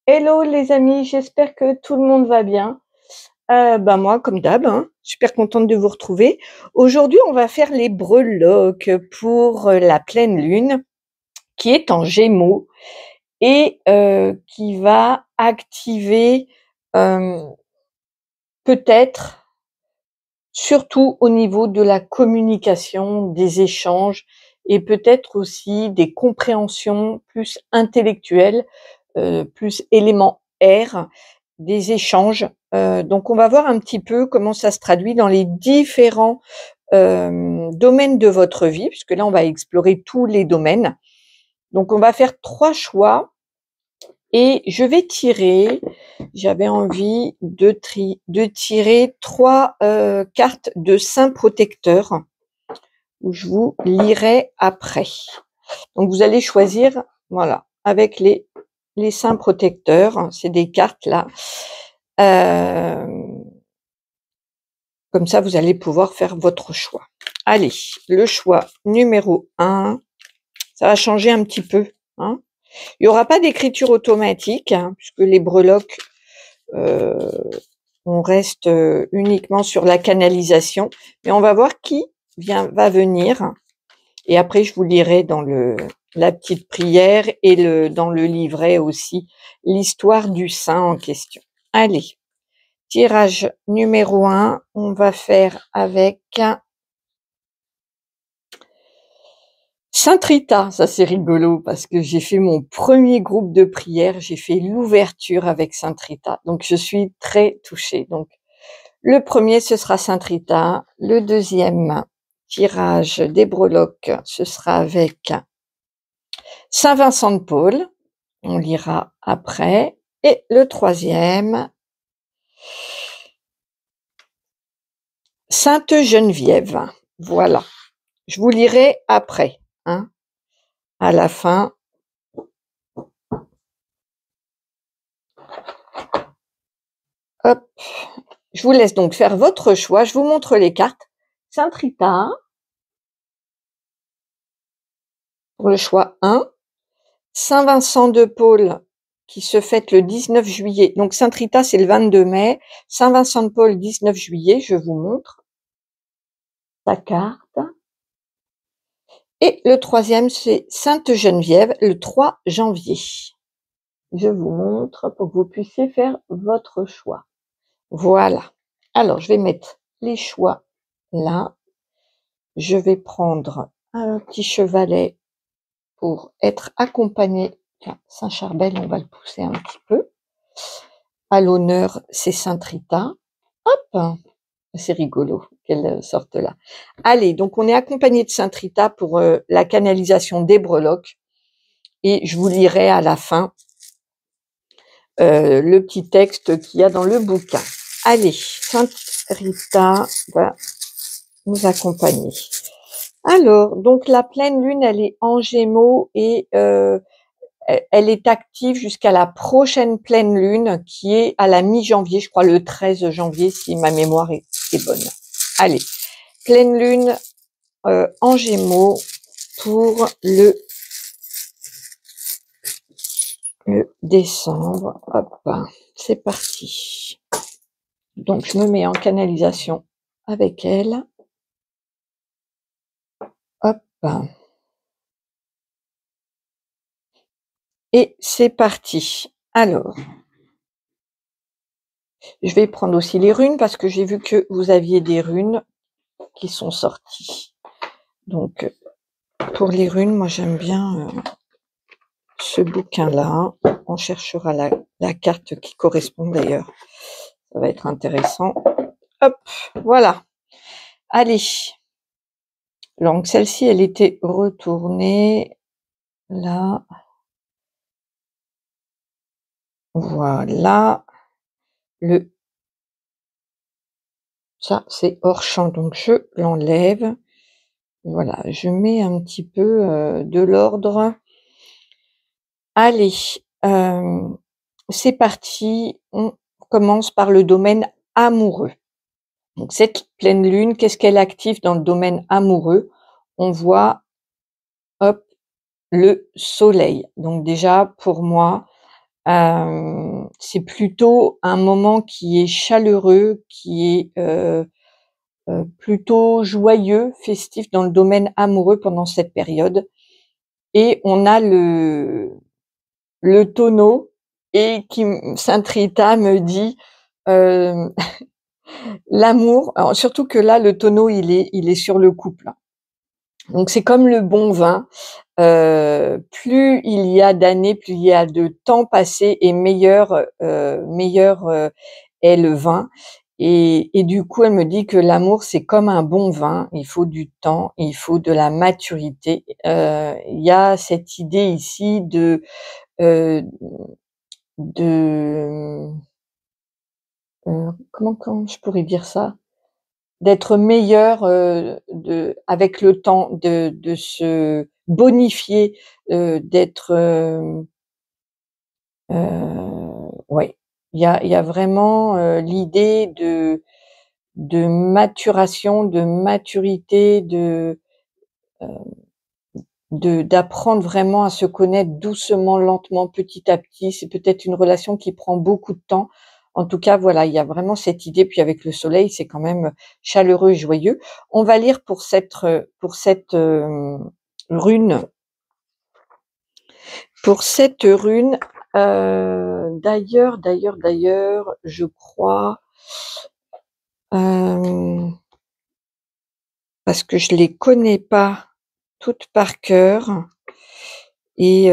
Hello les amis, j'espère que tout le monde va bien. Moi comme d'hab, hein, super contente de vous retrouver. Aujourd'hui, on va faire les breloques pour, la pleine lune qui est en Gémeaux et qui va activer, hem, peut-être, surtout au niveau de la communication, des échanges et peut-être aussi des compréhensions plus intellectuelles, plus élément R, des échanges. Donc on va voir un petit peu comment ça se traduit dans les différents, domaines de votre vie, puisque là on va explorer tous les domaines. Donc on va faire 3 choix et je vais tirer, j'avais envie de tirer 3 cartes de saints protecteurs, où je vous lirai après. Donc vous allez choisir, voilà, avec les saints protecteurs, c'est des cartes là. Comme ça, vous allez pouvoir faire votre choix. Allez, le choix numéro 1, ça va changer un petit peu, hein. Il y aura pas d'écriture automatique, hein, puisque les breloques, heu, on reste, uniquement sur la canalisation, mais on va voir qui va venir et après je vous lirai dans la petite prière et dans le livret aussi, l'histoire du saint en question. Allez, tirage numéro 1, on va faire avec Sainte Rita. Ça c'est rigolo parce que j'ai fait mon premier groupe de prière, j'ai fait l'ouverture avec Sainte Rita, donc je suis très touchée. Donc le premier, ce sera Sainte Rita, le deuxième tirage des breloques, ce sera avec Saint Vincent de Paul, on lira après, et le troisième, Sainte Geneviève. Voilà, je vous lirai après, hein, à la fin. Hop, je vous laisse donc faire votre choix, je vous montre les cartes. Sainte Rita, pour le choix 1, Saint Vincent de Paul, qui se fête le 19 juillet. Donc Sainte Rita, c'est le 22 mai. Saint Vincent de Paul, 19 juillet. Je vous montre sa carte. Et le troisième, c'est Sainte Geneviève, le 3 janvier. Je vous montre pour que vous puissiez faire votre choix. Voilà. Alors, je vais mettre les choix là. Je vais prendre un petit chevalet pour être accompagné. Tiens, Saint Charbel, on va le pousser un petit peu. À l'honneur, c'est Sainte Rita. Hop, c'est rigolo qu'elle sorte là. Allez, donc on est accompagné de Sainte Rita pour la canalisation des breloques. Et je vous lirai à la fin le petit texte qu'il y a dans le bouquin. Allez, Sainte Rita va nous accompagner. Alors, donc la pleine lune, elle est en Gémeaux et elle est active jusqu'à la prochaine pleine lune qui est à la mi-janvier, je crois le 13 janvier si ma mémoire est bonne. Allez, pleine lune en Gémeaux pour le décembre. Hop, c'est parti. Donc je me mets en canalisation avec elle. Hop. Et c'est parti. Alors, je vais prendre aussi les runes parce que j'ai vu que vous aviez des runes qui sont sorties. Donc, pour les runes, moi j'aime bien ce bouquin-là. On cherchera la carte qui correspond d'ailleurs. Ça va être intéressant. Hop, voilà. Allez. Donc celle-ci, elle était retournée là. Voilà. Ça, c'est hors champ, donc je l'enlève. Voilà, je mets un petit peu de l'ordre. Allez, c'est parti. On commence par le domaine amoureux. Donc cette pleine lune, qu'est-ce qu'elle active dans le domaine amoureux? On voit, hop, le soleil. Donc déjà, pour moi, C'est plutôt un moment qui est chaleureux, qui est, plutôt joyeux, festif dans le domaine amoureux pendant cette période et on a le Taureau et Sainte Rita me dit, hem, l'amour alors surtout que là, le Taureau, il est sur le couple. Donc c'est comme le bon vin, plus il y a d'années, plus il y a de temps passé et meilleur est le vin et du coup, elle me dit que l'amour, c'est comme un bon vin, il faut du temps, il faut de la maturité. Il y a cette idée ici heu, de, comment je pourrais dire ça? D'être meilleur, avec le temps, de se bonifier, d'être, ouais. Il y a vraiment, l'idée de maturation, de maturité, d'apprendre vraiment à se connaître doucement, lentement, petit à petit. C'est peut-être une relation qui prend beaucoup de temps. En tout cas, voilà, il y a vraiment cette idée. Puis avec le soleil, c'est quand même chaleureux et joyeux. On va lire rune rune, d'ailleurs, je crois, hem, parce que je les connais pas toutes par cœur et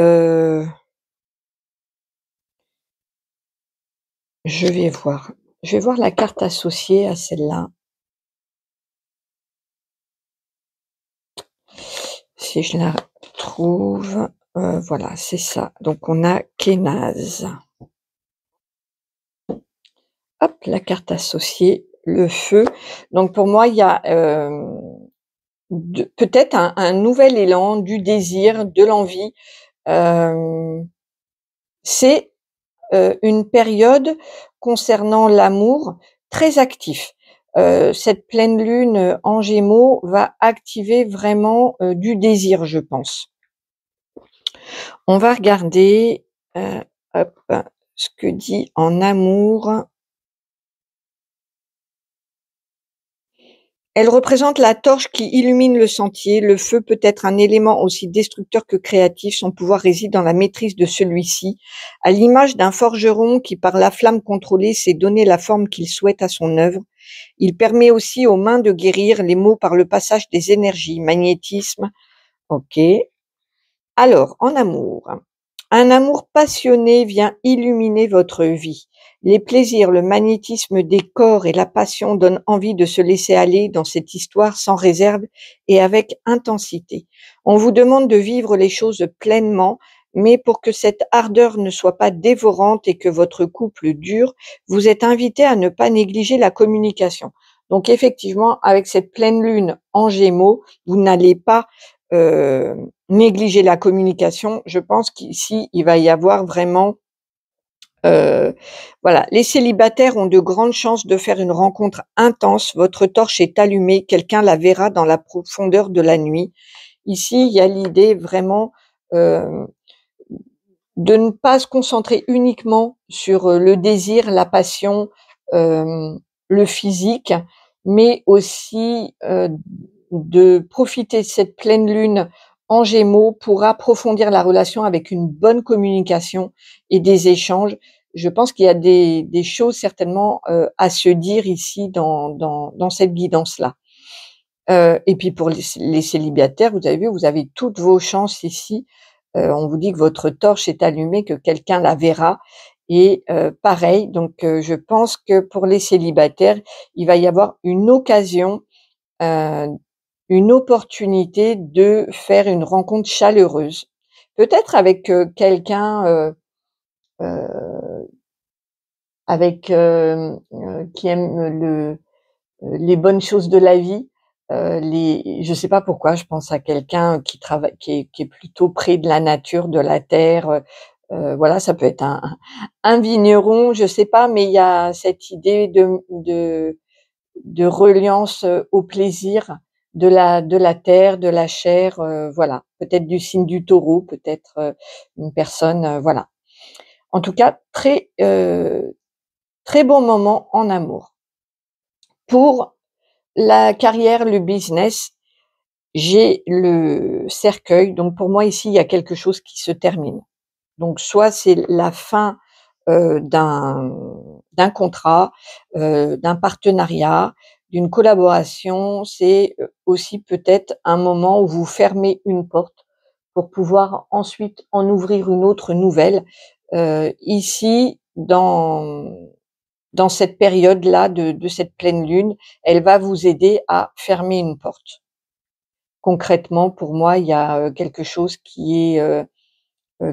je vais voir. Je vais voir la carte associée à celle-là, si je la trouve. Voilà, c'est ça. Donc on a Kénaz. Hop, la carte associée, le feu. Donc pour moi, il y a, peut-être un nouvel élan, du désir, de l'envie. Hem, c'est, une période concernant l'amour très actif. Cette pleine lune, en Gémeaux va activer vraiment, du désir, je pense. On va regarder, hop, ce que dit en amour. Elle représente la torche qui illumine le sentier. Le feu peut être un élément aussi destructeur que créatif. Son pouvoir réside dans la maîtrise de celui-ci. À l'image d'un forgeron qui, par la flamme contrôlée, sait donner la forme qu'il souhaite à son œuvre. Il permet aussi aux mains de guérir les maux par le passage des énergies. Magnétisme. OK. Alors, en amour. Un amour passionné vient illuminer votre vie. Les plaisirs, le magnétisme des corps et la passion donnent envie de se laisser aller dans cette histoire sans réserve et avec intensité. On vous demande de vivre les choses pleinement, mais pour que cette ardeur ne soit pas dévorante et que votre couple dure, vous êtes invité à ne pas négliger la communication. Donc effectivement, avec cette pleine lune en Gémeaux, vous n'allez pas négliger la communication. Je pense qu'ici, il va y avoir vraiment, heu, voilà, les célibataires ont de grandes chances de faire une rencontre intense. Votre torche est allumée, quelqu'un la verra dans la profondeur de la nuit. Ici, il y a l'idée vraiment, hem, de ne pas se concentrer uniquement sur, le désir, la passion, le physique, mais aussi, de profiter de cette pleine lune en Gémeaux pour approfondir la relation avec une bonne communication et des échanges. Je pense qu'il y a des choses certainement, à se dire ici dans cette guidance-là. Et puis pour les célibataires, vous avez vu, vous avez toutes vos chances ici. On vous dit que votre torche est allumée, que quelqu'un la verra et pareil, donc je pense que pour les célibataires, il va y avoir heu, une opportunité de faire une rencontre chaleureuse. Peut-être avec, quelqu'un, heu, qui aime les bonnes choses de la vie, je sais pas pourquoi, je pense à quelqu'un qui est plutôt près de la nature, de la terre, voilà, ça peut être un vigneron, je sais pas, mais il y a cette idée de reliance, au plaisir de la terre, de la chair, voilà. Peut-être du signe du Taureau, peut-être, une personne, voilà. En tout cas, très bon moment en amour. Pour la carrière, le business, j'ai le cercueil, donc pour moi ici, il y a quelque chose qui se termine. Donc soit c'est la fin, d'un contrat, d'un partenariat, d'une collaboration. C'est, aussi peut-être un moment où vous fermez une porte pour pouvoir ensuite en ouvrir une autre nouvelle. Ici, dans cette période-là de cette pleine lune, elle va vous aider à fermer une porte. Concrètement, pour moi, il y a, quelque chose qui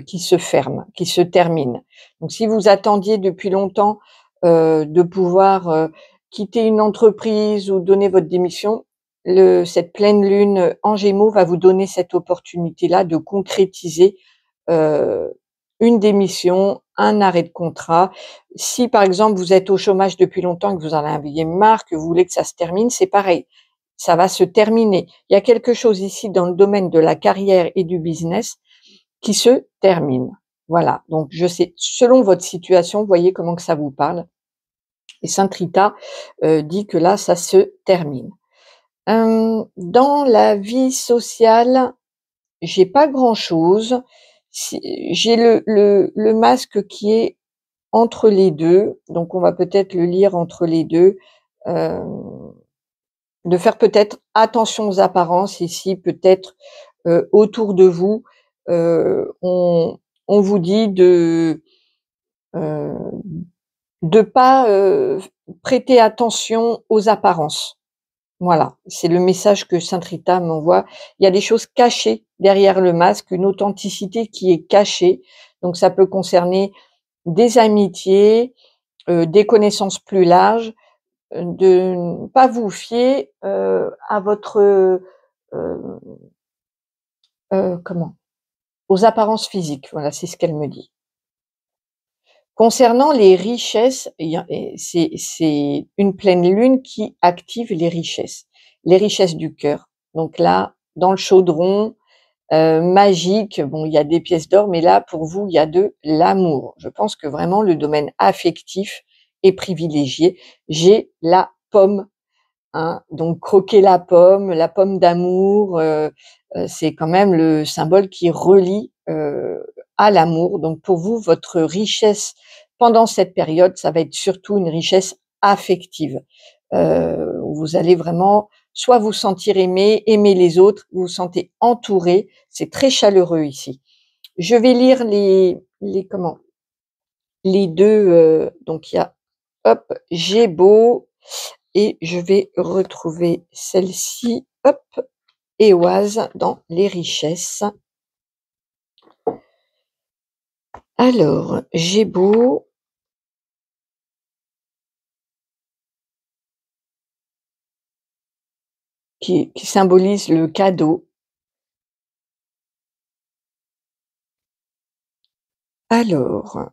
se ferme, qui se termine. Donc si vous attendiez depuis longtemps, de pouvoir, quitter une entreprise ou donner votre démission, cette pleine lune en Gémeaux va vous donner cette opportunité-là de concrétiser, heu, une démission, un arrêt de contrat. Si par exemple vous êtes au chômage depuis longtemps et que vous en aviez marre, que vous voulez que ça se termine, c'est pareil, ça va se terminer. Il y a quelque chose ici dans le domaine de la carrière et du business qui se termine. Voilà, donc je sais, selon votre situation, voyez comment que ça vous parle. Et Saint Rita, dit que là, ça se termine. Dans la vie sociale, j'ai pas grand-chose. J'ai le masque qui est entre les 2, donc on va peut-être le lire entre les 2. Hem, de faire peut-être attention aux apparences ici, peut-être, autour de vous, on vous dit heu, de pas, prêter attention aux apparences. Voilà, c'est le message que Sainte Rita m'envoie. Il y a des choses cachées derrière le masque, une authenticité qui est cachée, donc ça peut concerner des amitiés, des connaissances plus larges, de ne pas vous fier, à votre, comment? Aux apparences physiques, voilà, c'est ce qu'elle me dit. Concernant les richesses, il y a et c'est une pleine lune qui active les richesses du cœur. Donc là, dans le chaudron, magique, bon, il y a des pièces d'or, mais là, pour vous, il y a de l'amour. Je pense que vraiment le domaine affectif est privilégié. J'ai la pomme, hein, donc croquer la pomme d'amour, c'est quand même le symbole qui relie, à l'amour. Donc pour vous, votre richesse pendant cette période, ça va être surtout une richesse affective, où vous allez vraiment soit vous sentir aimé, aimer les autres, vous vous sentez entouré, c'est très chaleureux ici. Je vais lire les comment? Les 2, donc il y a, hop, Gémeaux et je vais retrouver celle-ci, hop, Éoise dans les richesses. Alors, Gémeaux, qui symbolise le cadeau. Alors,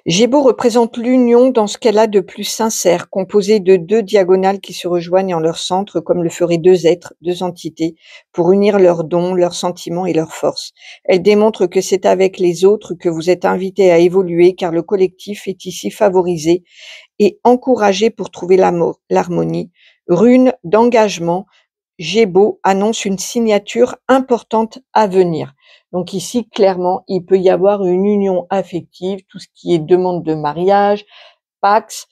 Gémeaux représente l'union dans ce qu'elle a de plus sincère, composée de 2 diagonales qui se rejoignent en leur centre, comme le feraient 2 êtres, 2 entités, pour unir leurs dons, leurs sentiments et leurs forces. Elle démontre que c'est avec les autres que vous êtes invités à évoluer, car le collectif est ici favorisé et encouragé pour trouver l'harmonie. Rune d'engagement, Gémeaux annonce une signature importante à venir. Donc ici, clairement, il peut y avoir une union affective, tout ce qui est demande de mariage, Pax,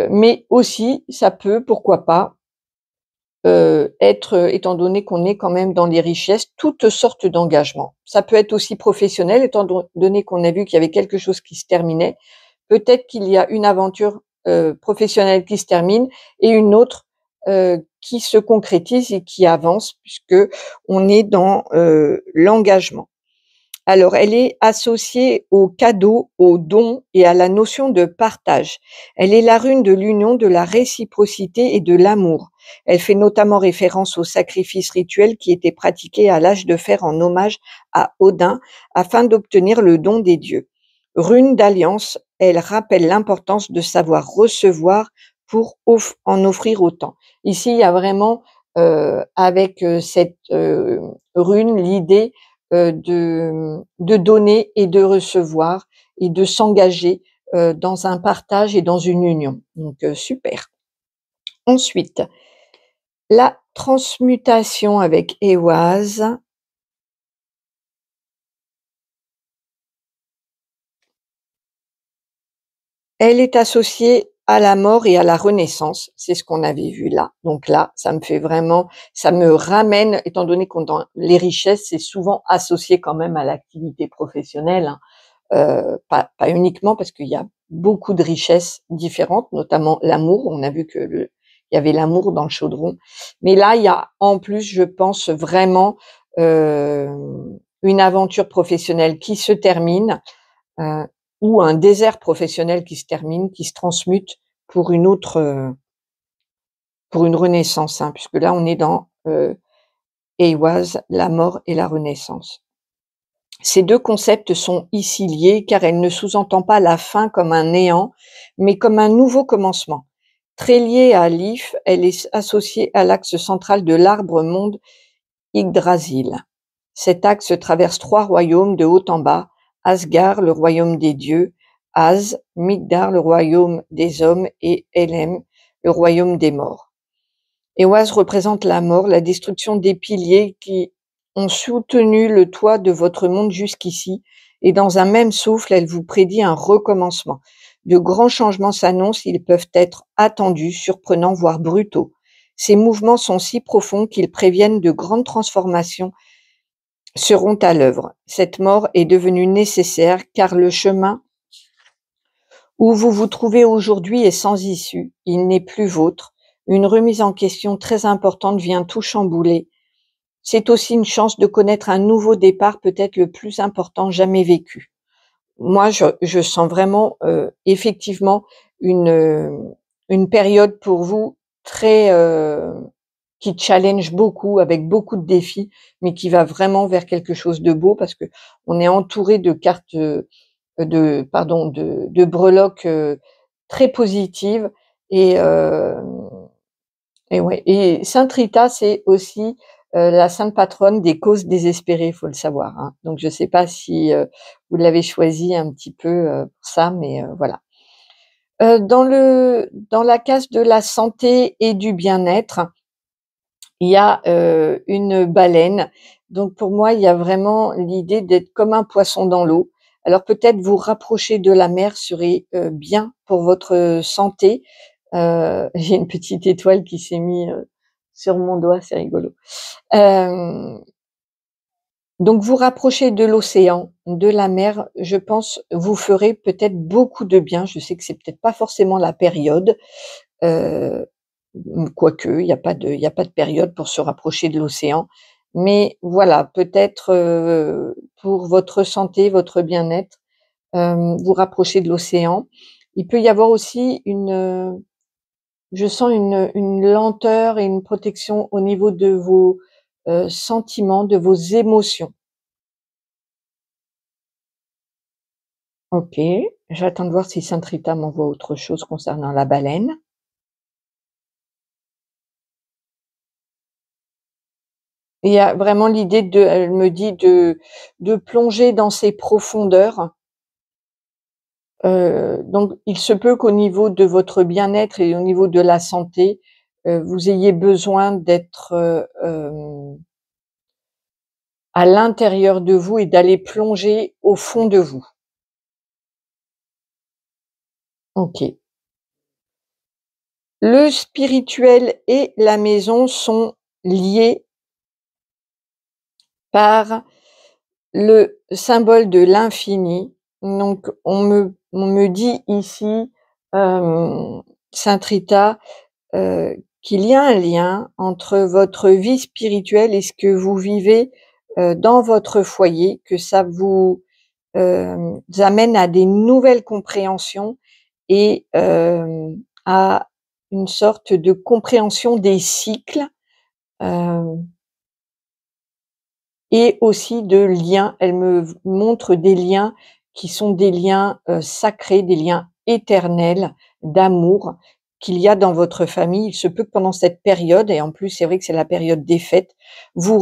mais aussi ça peut, pourquoi pas, être, étant donné qu'on est quand même dans les richesses, toutes sortes d'engagements. Ça peut être aussi professionnel, étant donné qu'on a vu qu'il y avait quelque chose qui se terminait. Peut-être qu'il y a une aventure, professionnelle qui se termine et une autre, qui se concrétise et qui avance puisque on est dans, l'engagement. Alors elle est associée aux cadeaux, aux dons et à la notion de partage. Elle est la rune de l'union, de la réciprocité et de l'amour. Elle fait notamment référence aux sacrifices rituels qui étaient pratiqués à l'âge de fer en hommage à Odin afin d'obtenir le don des dieux. Rune d'alliance, elle rappelle l'importance de savoir recevoir pour en offrir autant. Ici, il y a vraiment, avec, cette, rune, l'idée de donner et de recevoir et de s'engager, dans un partage et dans une union. Donc super. Ensuite, la transmutation avec Ehwaz. Elle est associée à la mort et à la renaissance, c'est ce qu'on avait vu là. Donc là, ça me ramène, étant donné qu'on dans les richesses, c'est souvent associé quand même à l'activité professionnelle, hein, pas uniquement parce qu'il y a beaucoup de richesses différentes, notamment l'amour. On a vu que il y avait l'amour dans le chaudron. Mais là, il y a en plus, je pense vraiment, une aventure professionnelle qui se termine, heu, ou un désert professionnel qui se termine, qui se transmute pour une autre, pour une renaissance, hein, puisque là, on est dans, Ehwaz, la mort et la renaissance. Ces 2 concepts sont ici liés car elle ne sous-entend pas la fin comme un néant, mais comme un nouveau commencement. Très liée à Lif, elle est associée à l'axe central de l'arbre-monde Yggdrasil. Cet axe traverse 3 royaumes de haut en bas: Asgard, le royaume des dieux; Az, Midgard, le royaume des hommes; et Helhem, le royaume des morts. Ehwaz représente la mort, la destruction des piliers qui ont soutenu le toit de votre monde jusqu'ici, et dans un même souffle, elle vous prédit un recommencement. De grands changements s'annoncent, ils peuvent être attendus, surprenants, voire brutaux. Ces mouvements sont si profonds qu'ils préviennent de grandes transformations seront à l'œuvre. Cette mort est devenue nécessaire car le chemin où vous vous trouvez aujourd'hui est sans issue, il n'est plus vôtre. Une remise en question très importante vient tout chambouler. C'est aussi une chance de connaître un nouveau départ, peut-être le plus important jamais vécu. Moi, je sens vraiment, effectivement une période pour vous très, qui challenge beaucoup, avec beaucoup de défis, mais qui va vraiment vers quelque chose de beau parce que on est entouré de cartes, de breloques, très positives, et hem et ouais, et Sainte Rita, c'est aussi, la sainte patronne des causes désespérées, il faut le savoir, hein. Donc je ne sais pas si, vous l'avez choisie un petit peu, pour ça, mais voilà. Dans la case de la santé et du bien-être, il y a, une baleine. Donc pour moi, il y a vraiment l'idée d'être comme un poisson dans l'eau. Alors peut-être vous rapprocher de la mer serait, bien pour votre santé. J'ai une petite étoile qui s'est mise, sur mon doigt, c'est rigolo. Hem, donc vous rapprocher de l'océan, de la mer, je pense, vous ferez peut-être beaucoup de bien. Je sais que c'est peut-être pas forcément la période, heu quoique, il y a pas de période pour se rapprocher de l'océan. Mais voilà, peut-être, pour votre santé, votre bien-être, vous rapprocher de l'océan. Il peut y avoir aussi je sens une lenteur et une protection au niveau de vos, sentiments, de vos émotions. OK, j'attends de voir si Sainte Rita m'envoie autre chose concernant la baleine. Il y a vraiment l'idée elle me dit de plonger dans ces profondeurs. Donc il se peut qu'au niveau de votre bien-être et au niveau de la santé, vous ayez besoin d'être, à l'intérieur de vous et d'aller plonger au fond de vous. OK. Le spirituel et la maison sont liés par le symbole de l'infini. Donc on me dit ici, Sainte Rita, qu'il y a un lien entre votre vie spirituelle et ce que vous vivez, dans votre foyer, que ça vous, amène à des nouvelles compréhensions et à une sorte de compréhension des cycles, hem et aussi de liens. Elle me montre des liens qui sont des liens, sacrés, des liens éternels d'amour qu'il y a dans votre famille. Il se peut que pendant cette période, et en plus c'est vrai que c'est la période des fêtes, vous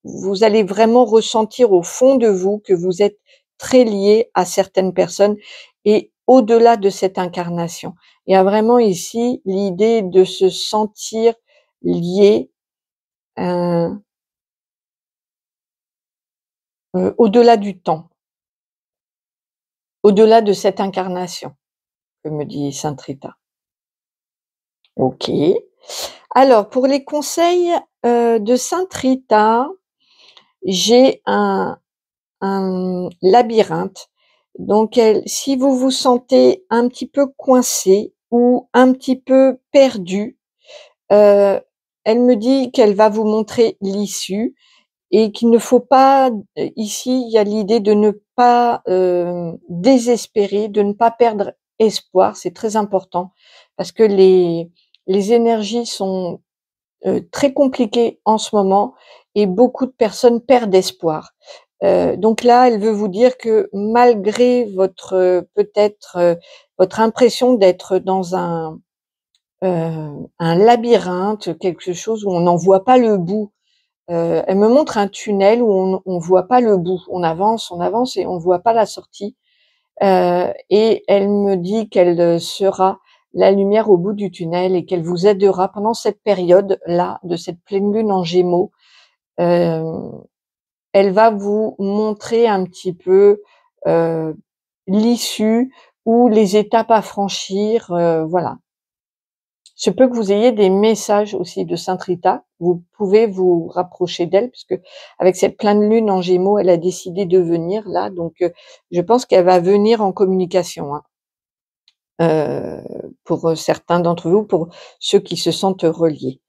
vous allez vraiment ressentir au fond de vous que vous êtes très lié à certaines personnes et au-delà de cette incarnation. Il y a vraiment ici l'idée de se sentir lié, heu au-delà du temps, au-delà de cette incarnation, que me dit sainte Rita. OK. Alors pour les conseils, de sainte Rita, j'ai un labyrinthe. Donc elle si vous vous sentez un petit peu coincé ou un petit peu perdu, heu, elle me dit qu'elle va vous montrer l'issue et qu'il ne faut pas ici, il y a l'idée de ne pas, désespérer, de ne pas perdre espoir, c'est très important parce que les énergies sont, très compliquées en ce moment et beaucoup de personnes perdent espoir. Donc là, elle veut vous dire que malgré votre, peut-être, votre impression d'être dans un labyrinthe, quelque chose où on n'en voit pas le bout. Elle me montre un tunnel où on voit pas le bout. On avance et on voit pas la sortie. Et elle me dit qu'elle, sera la lumière au bout du tunnel et qu'elle vous aidera pendant cette période-là, de cette pleine lune en Gémeaux. Hem, Elle va vous montrer un petit peu, heu, l'issue ou les étapes à franchir, voilà. Se peut que vous ayez des messages aussi de sainte Rita. Vous pouvez vous rapprocher d'elle puisque avec cette pleine lune en Gémeaux, elle a décidé de venir là, donc je pense qu'elle va venir en communication, hein, pour, certains d'entre vous, pour ceux qui se sentent reliés.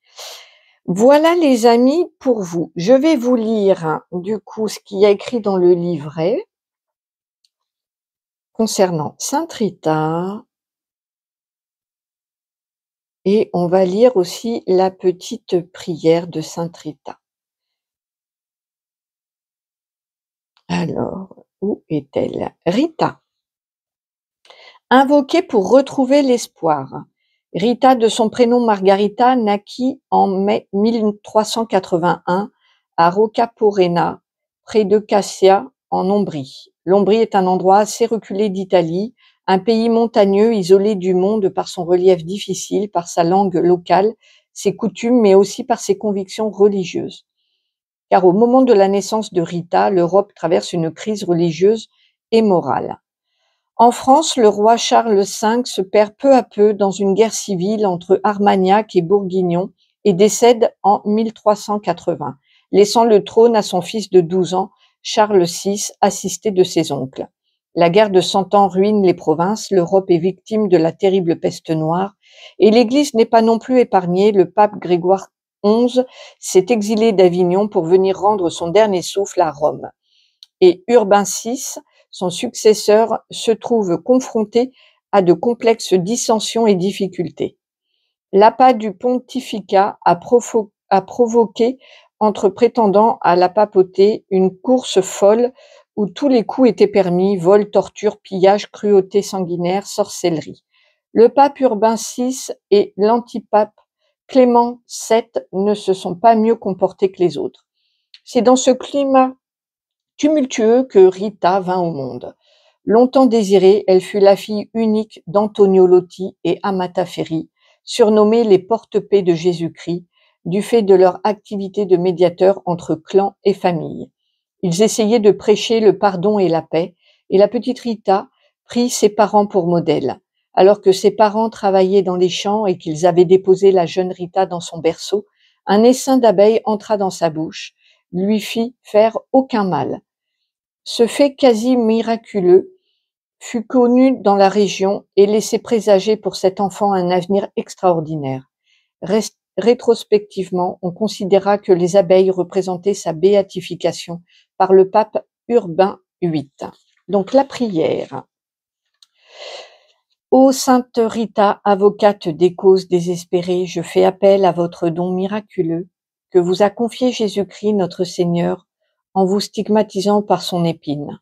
Voilà les amis pour vous. Je vais vous lire, hein, du coup, ce qu'il y a écrit dans le livret concernant sainte Rita et on va lire aussi la petite prière de sainte Rita. Alors, où est-elle? Rita. Invoquée pour retrouver l'espoir. Rita, de son prénom Margarita, naquit en mai 1381 à Roccaporena, près de Cassia, en Ombrie. L'Ombrie est un endroit assez reculé d'Italie, un pays montagneux isolé du monde par son relief difficile, par sa langue locale, ses coutumes, mais aussi par ses convictions religieuses. Car au moment de la naissance de Rita, l'Europe traverse une crise religieuse et morale. En France, le roi Charles V se perd peu à peu dans une guerre civile entre Armagnac et Bourguignon et décède en 1380, laissant le trône à son fils de 12 ans, Charles VI, assisté de ses oncles. La guerre de Cent Ans ruine les provinces, l'Europe est victime de la terrible peste noire, et l'Église n'est pas non plus épargnée. Le pape Grégoire XI s'est exilé d'Avignon pour venir rendre son dernier souffle à Rome. Et Urbain VI, son successeur, se trouve confronté à de complexes dissensions et difficultés. L'appât du pontificat a provoqué, entre prétendants à la papauté, une course folle où tous les coups étaient permis: vol, torture, pillage, cruauté sanguinaire, sorcellerie. Le pape Urbain VI et l'antipape Clément VII ne se sont pas mieux comportés que les autres. C'est dans ce climat tumultueux que Rita vint au monde. Longtemps désirée, elle fut la fille unique d'Antonio Lotti et Amata Ferri, surnommés les porte-paix de Jésus-Christ, du fait de leur activité de médiateur entre clans et familles. Ils essayaient de prêcher le pardon et la paix, et la petite Rita prit ses parents pour modèle. Alors que ses parents travaillaient dans les champs et qu'ils avaient déposé la jeune Rita dans son berceau, un essaim d'abeilles entra dans sa bouche, lui fit faire aucun mal. Ce fait quasi miraculeux fut connu dans la région et laissait présager pour cet enfant un avenir extraordinaire. Rétrospectivement, on considéra que les abeilles représentaient sa béatification par le pape Urbain VIII. Donc la prière. Ô sainte Rita, avocate des causes désespérées, je fais appel à votre don miraculeux que vous a confié Jésus-Christ notre Seigneur en vous stigmatisant par son épine.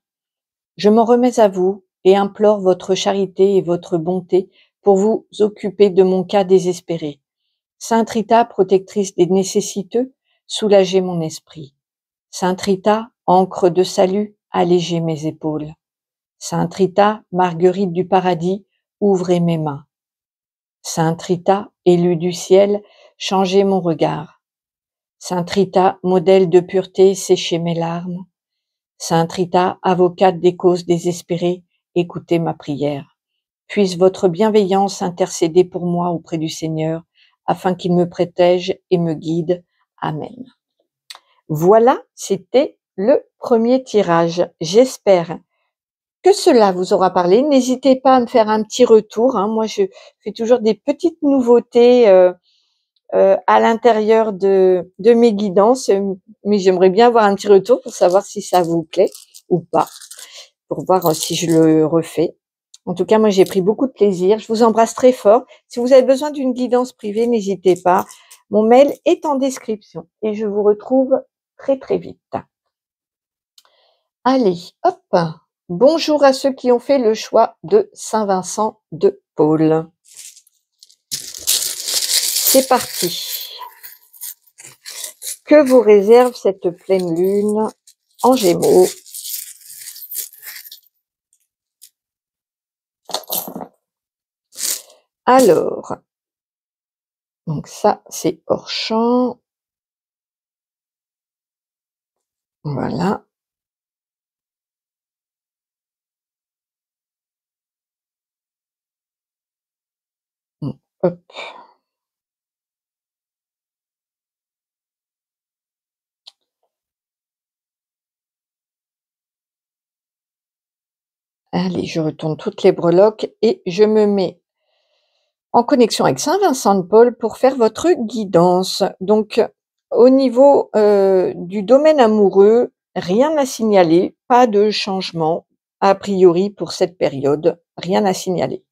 Je m'en remets à vous et implore votre charité et votre bonté pour vous occuper de mon cas désespéré. Sainte Rita, protectrice des nécessiteux, soulagez mon esprit. Sainte Rita, encre de salut, allégez mes épaules. Sainte Rita, Marguerite du paradis, ouvrez mes mains. Sainte Rita, élue du ciel, changez mon regard. Sainte Rita, modèle de pureté, séchez mes larmes. Sainte Rita, avocate des causes désespérées, écoutez ma prière. Puisse votre bienveillance intercéder pour moi auprès du Seigneur, afin qu'il me protège et me guide. Amen. Voilà, c'était le premier tirage. J'espère que cela vous aura parlé. N'hésitez pas à me faire un petit retour. Moi, je fais toujours des petites nouveautés à l'intérieur de mes guidances, mais j'aimerais bien avoir un petit retour pour savoir si ça vous plaît ou pas, pour voir si je le refais. En tout cas, moi, j'ai pris beaucoup de plaisir. Je vous embrasse très fort. Si vous avez besoin d'une guidance privée, n'hésitez pas. Mon mail est en description et je vous retrouve très, très vite. Allez, hop! Bonjour à ceux qui ont fait le choix de Saint-Vincent de Paul. C'est parti. Que vous réserve cette pleine lune en Gémeaux? Alors, donc ça, c'est hors champ. Voilà. Hop. Allez, je retourne toutes les breloques et je me mets en connexion avec Saint-Vincent de Paul pour faire votre guidance. Donc, au niveau du domaine amoureux, rien à signaler, pas de changement a priori pour cette période, rien à signaler.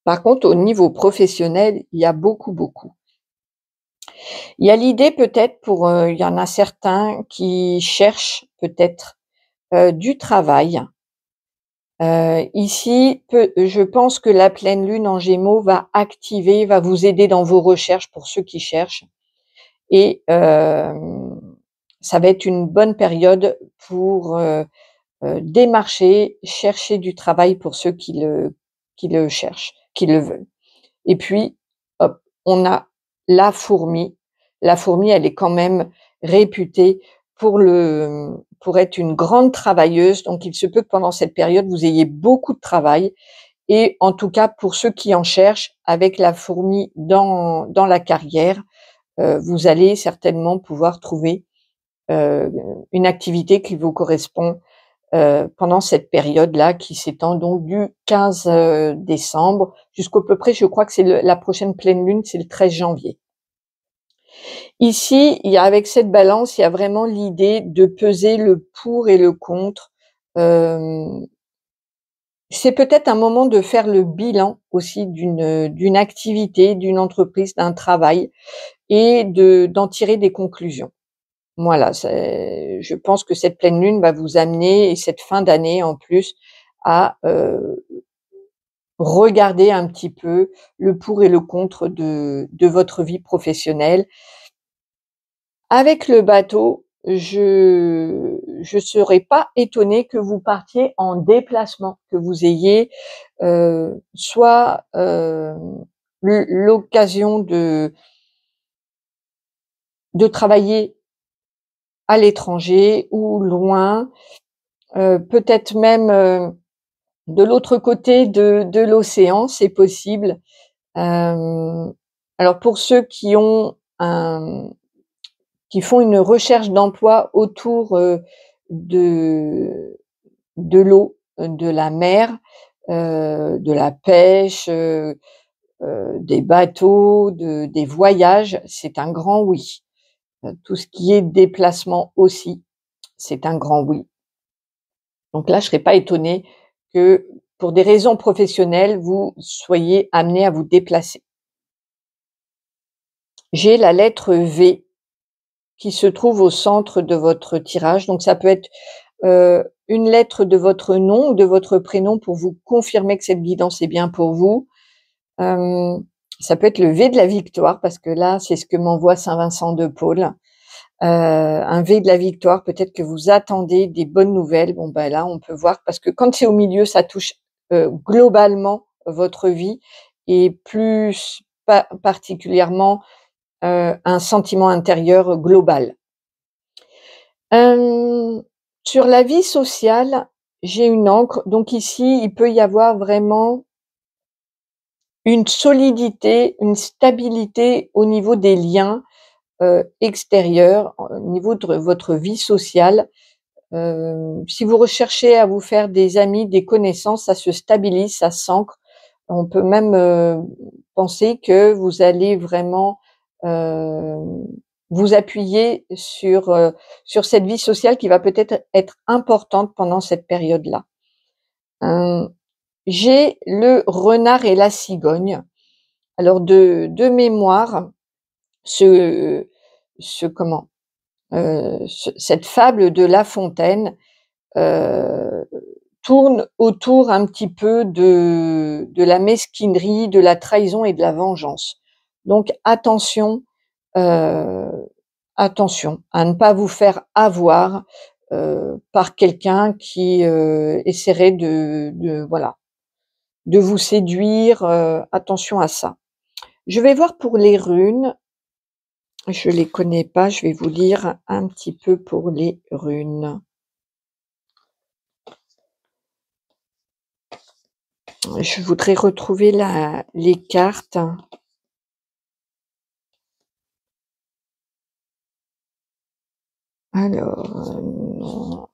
Par contre, au niveau professionnel, il y a beaucoup. Il y a l'idée peut-être pour, il y en a certains qui cherchent peut-être du travail. Ici, je pense que la pleine lune en Gémeaux va vous aider dans vos recherches pour ceux qui cherchent et ça va être une bonne période pour, démarcher, chercher du travail pour ceux qui le cherchent, qui le veulent. Et puis, hop, on a la fourmi. La fourmi, elle est quand même réputée pour être une grande travailleuse. Donc, il se peut que pendant cette période, vous ayez beaucoup de travail. Et en tout cas, pour ceux qui en cherchent, avec la fourmi dans la carrière, vous allez certainement pouvoir trouver une activité qui vous correspond pendant cette période-là qui s'étend donc du 15 décembre jusqu'à peu près, je crois que c'est la prochaine pleine lune, c'est le 13 janvier. Ici, il y a avec cette balance, il y a vraiment l'idée de peser le pour et le contre. C'est peut-être un moment de faire le bilan aussi d'une activité, d'une entreprise, d'un travail et d'en tirer des conclusions. Voilà, je pense que cette pleine lune va vous amener et cette fin d'année en plus à, regarder un petit peu le pour et le contre de votre vie professionnelle. Avec le bateau, je serais pas étonnée que vous partiez en déplacement, que vous ayez, soit, l'occasion de travailler à l'étranger ou loin, peut-être même, de l'autre côté de l'océan, c'est possible. Alors pour ceux qui font une recherche d'emploi autour, de l'eau, de la mer, de la pêche, des bateaux, des voyages, c'est un grand oui. Tout ce qui est déplacement aussi, c'est un grand oui. Donc là, je serais pas étonnée que, pour des raisons professionnelles, vous soyez amenés à vous déplacer. J'ai la lettre V qui se trouve au centre de votre tirage, donc ça peut être, une lettre de votre nom ou de votre prénom pour vous confirmer que cette guidance est bien pour vous. Ça peut être le V de la victoire parce que là, c'est ce que m'envoie Saint-Vincent de Paul. un V de la victoire, peut-être que vous attendez des bonnes nouvelles. Bon, ben là, on peut voir parce que quand c'est au milieu, ça touche, globalement votre vie et plus particulièrement, un sentiment intérieur global. Hem, sur la vie sociale, j'ai une ancre, donc ici, il peut y avoir vraiment une solidité, une stabilité au niveau des liens, extérieurs, au niveau de votre vie sociale. Si vous recherchez à vous faire des amis, des connaissances, ça se stabilise, ça s'ancre. On peut même, penser que vous allez vraiment, vous appuyer sur cette vie sociale qui va peut-être être importante pendant cette période-là. Hem, j'ai le renard et la cigogne. Alors de mémoire, ce comment, cette fable de La Fontaine, heu, tourne autour un petit peu de la mesquinerie, de la trahison et de la vengeance. Donc heu, attention à ne pas vous faire avoir, par quelqu'un qui, essaierait de voilà, de vous séduire, attention à ça. Je vais voir pour les runes, je les connais pas, je vais vous lire un petit peu pour les runes. Je voudrais retrouver les cartes. Alors, non.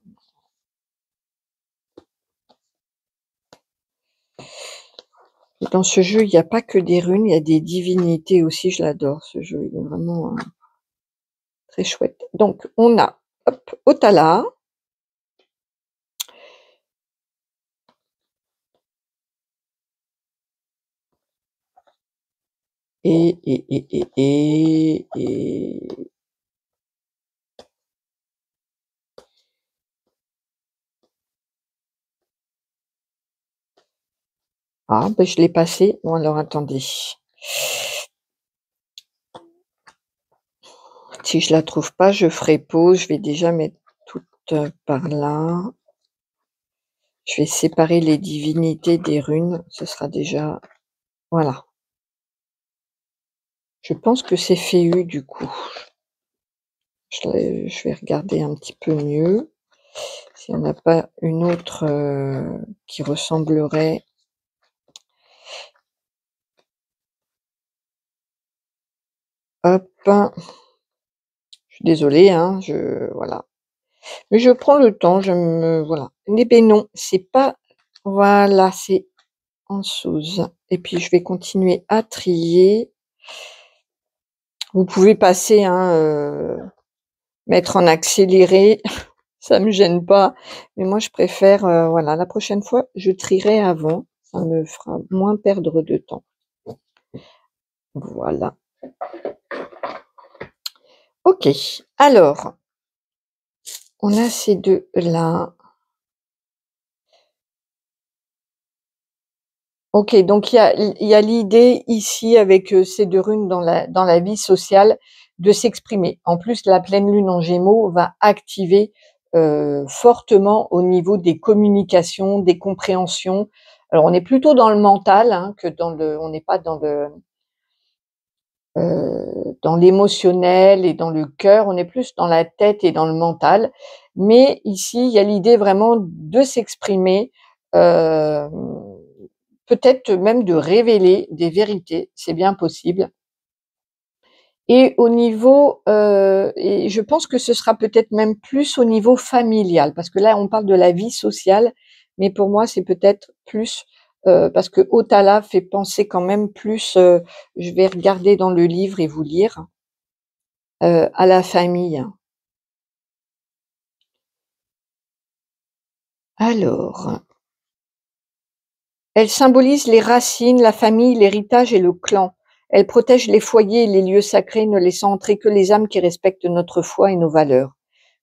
Dans ce jeu, il y a pas que des runes, il y a des divinités aussi, je l'adore ce jeu, il est vraiment, très chouette. Donc on a, hop, Otala, et ah, ben je l'ai passé. Bon alors attendez. Si je la trouve pas, je ferai pause, je vais déjà mettre toutes, par là. Je vais séparer les divinités des runes, ce sera déjà voilà. Je pense que c'est Féu du coup. Je vais regarder un petit peu mieux, s'il y en a pas une autre, qui ressemblerait. Hop, je suis désolée, hein, voilà. Mais je prends le temps, je me voilà. Eh beh, non, c'est pas voilà, c'est en Souze et puis je vais continuer à trier. Vous pouvez passer, hein, mettre en accéléré, ça me gêne pas, mais moi je préfère, voilà, la prochaine fois, je trierai avant, ça me fera moins perdre de temps. Voilà. OK, alors, on a ces 2 là. OK, donc il y a l'idée ici avec, ces 2 runes dans la vie sociale de s'exprimer. En plus, la pleine lune en Gémeaux va activer, fortement au niveau des communications, des compréhensions. Alors on est plutôt dans le mental, hein, que on n'est pas dans l'émotionnel et dans le cœur, on est plus dans la tête et dans le mental. Mais ici, il y a l'idée vraiment de s'exprimer, hem, peut-être même de révéler des vérités, c'est bien possible. Et au niveau, et je pense que ce sera peut-être même plus au niveau familial, parce que là, on parle de la vie sociale, mais pour moi, c'est peut-être plus, parce que Otala fait penser quand même plus, je vais regarder dans le livre et vous lire, à la famille. Alors, elle symbolise les racines, la famille, l'héritage et le clan. Elle protège les foyers et les lieux sacrés, ne laissant entrer que les âmes qui respectent notre foi et nos valeurs.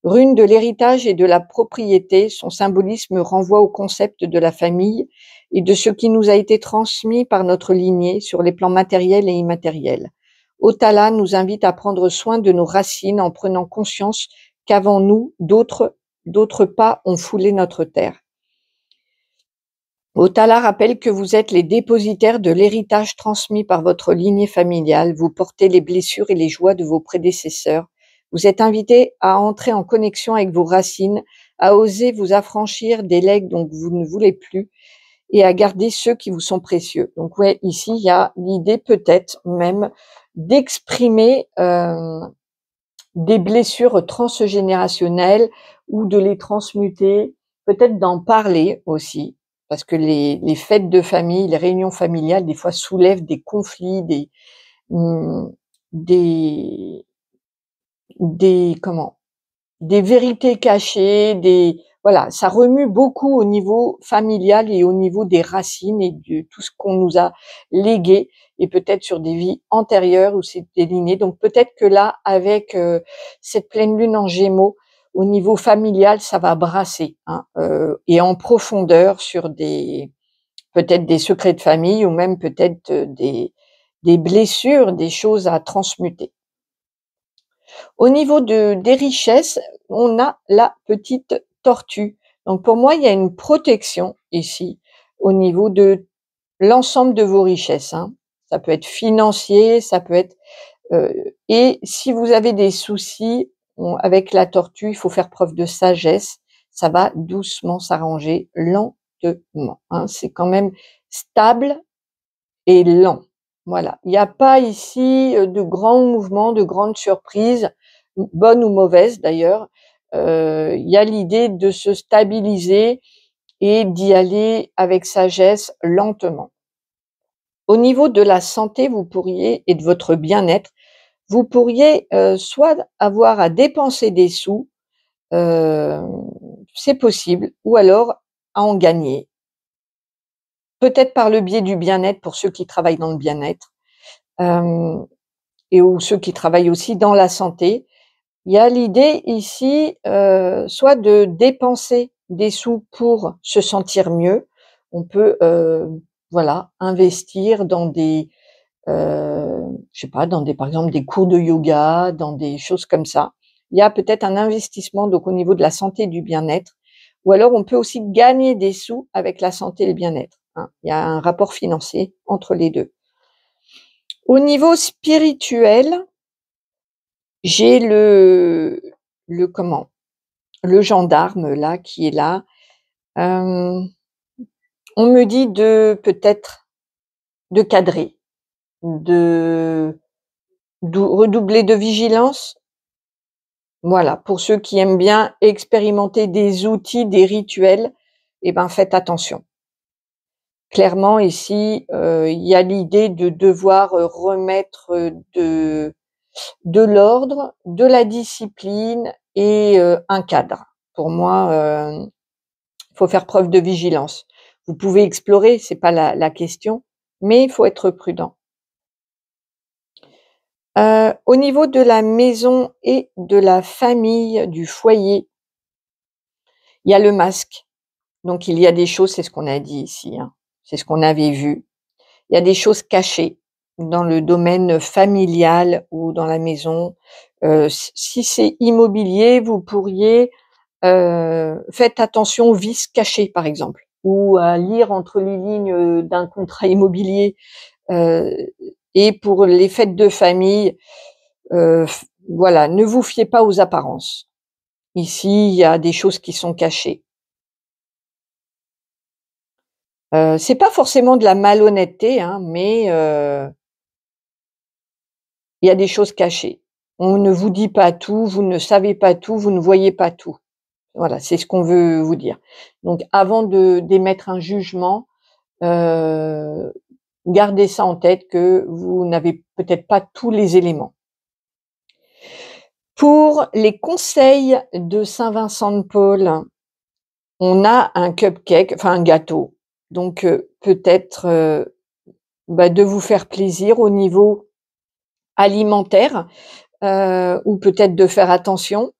Rune de l'héritage et de la propriété, son symbolisme renvoie au concept de la famille et de ce qui nous a été transmis par notre lignée sur les plans matériels et immatériels. Otala nous invite à prendre soin de nos racines en prenant conscience qu'avant nous, d'autres pas ont foulé notre terre. Otala rappelle que vous êtes les dépositaires de l'héritage transmis par votre lignée familiale. Vous portez les blessures et les joies de vos prédécesseurs. Vous êtes invités à entrer en connexion avec vos racines, à oser vous affranchir des legs dont vous ne voulez plus et à garder ceux qui vous sont précieux. Donc ouais, ici, il y a l'idée peut-être même d'exprimer des blessures transgénérationnelles ou de les transmuter, peut-être d'en parler aussi, parce que les fêtes de famille, les réunions familiales, des fois soulèvent des conflits, mmh, des comment? Des vérités cachées, voilà, ça remue beaucoup au niveau familial et au niveau des racines et de tout ce qu'on nous a légué et peut-être sur des vies antérieures où c'était liné. Donc peut-être que là, avec cette pleine lune en Gémeaux, au niveau familial, ça va brasser, hein, et en profondeur sur peut-être des secrets de famille ou même peut-être des blessures, des choses à transmuter. Au niveau des richesses, on a la petite tortue. Donc pour moi, il y a une protection ici au niveau de l'ensemble de vos richesses, hein. Ça peut être financier, ça peut être et si vous avez des soucis, avec la tortue, il faut faire preuve de sagesse. Ça va doucement s'arranger, lentement, hein. C'est quand même stable et lent. Voilà. Il n'y a pas ici de grands mouvements, de grandes surprises, bonnes ou mauvaises d'ailleurs. Il y a l'idée de se stabiliser et d'y aller avec sagesse, lentement. Au niveau de la santé, vous pourriez et de votre bien-être, vous pourriez soit avoir à dépenser des sous, heu, c'est possible, ou alors à en gagner. Peut-être par le biais du bien-être pour ceux qui travaillent dans le bien-être. Hem Et ou ceux qui travaillent aussi dans la santé. Il y a l'idée ici, soit de dépenser des sous pour se sentir mieux. On peut, voilà, investir dans je sais pas, dans par exemple, des cours de yoga, dans des choses comme ça. Il y a peut-être un investissement donc au niveau de la santé et du bien-être, ou alors on peut aussi gagner des sous avec la santé et le bien-être, hein. Il y a un rapport financier entre les 2. Au niveau spirituel, j'ai le comment? Le gendarme là, qui est là. Hem, on me dit de peut-être de cadrer, de redoubler de vigilance. Voilà, pour ceux qui aiment bien expérimenter des outils, des rituels, eh ben, faites attention. Clairement ici, il y a l'idée de devoir, remettre, de l'ordre, de la discipline et un cadre. Pour moi, il faut faire preuve de vigilance. Vous pouvez explorer, c'est pas la question, mais il faut être prudent. Au niveau de la maison et de la famille, du foyer, il y a le masque. Donc il y a des choses, c'est ce qu'on a dit ici, hein, c'est ce qu'on avait vu. Il y a des choses cachées dans le domaine familial ou dans la maison. Si c'est immobilier, vous pourriez, faites attention aux vices cachés, par exemple, ou à lire entre les lignes, d'un contrat immobilier. Heu et pour les fêtes de famille, voilà, ne vous fiez pas aux apparences. Ici, il y a des choses qui sont cachées. C'est pas forcément de la malhonnêteté, hein, mais il y a des choses cachées. On ne vous dit pas tout, vous ne savez pas tout, vous ne voyez pas tout. Voilà, c'est ce qu'on veut vous dire. Donc avant d'émettre un jugement, heu, gardez ça en tête que vous n'avez peut-être pas tous les éléments. Pour les conseils de Saint-Vincent de Paul, on a un cupcake, enfin un gâteau. Donc peut-être, bah, de vous faire plaisir au niveau alimentaire, ou peut-être de faire attention,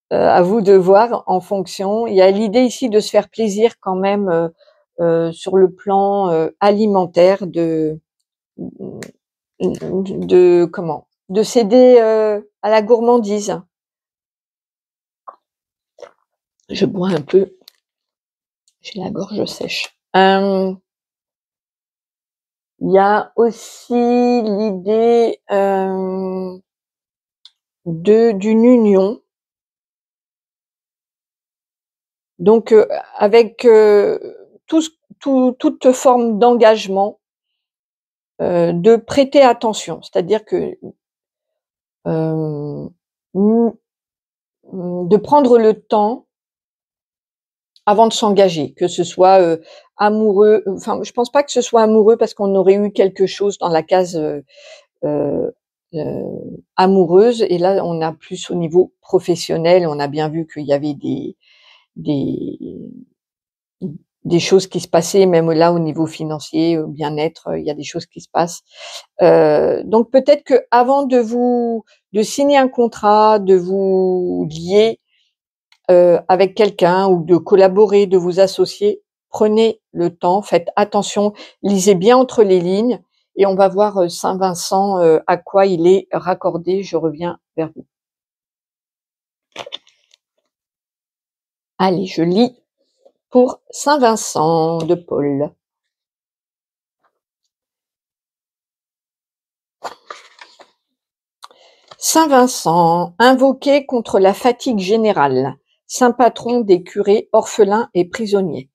à vous de voir en fonction. Il y a l'idée ici de se faire plaisir quand même, sur le plan, alimentaire de comment? de céder à la gourmandise. Je bois un peu, j'ai la gorge sèche. Il y a aussi l'idée d'une union. Donc, avec toute forme d'engagement, de prêter attention. C'est-à-dire que de prendre le temps avant de s'engager, que ce soit amoureux. Enfin, je pense pas que ce soit amoureux parce qu'on aurait eu quelque chose dans la case euh, amoureuse. Et là, on a plus au niveau professionnel. On a bien vu qu'il y avait des, des choses qui se passaient, même là au niveau financier, au bien-être, il y a des choses qui se passent. Donc peut-être que avant de signer un contrat, de vous lier avec quelqu'un ou de collaborer, de vous associer, prenez le temps, faites attention, lisez bien entre les lignes et on va voir Saint-Vincent à quoi il est raccordé. Je reviens vers vous. Allez, je lis pour Saint-Vincent de Paul. Saint Vincent, invoqué contre la fatigue générale, saint patron des curés, orphelins et prisonniers.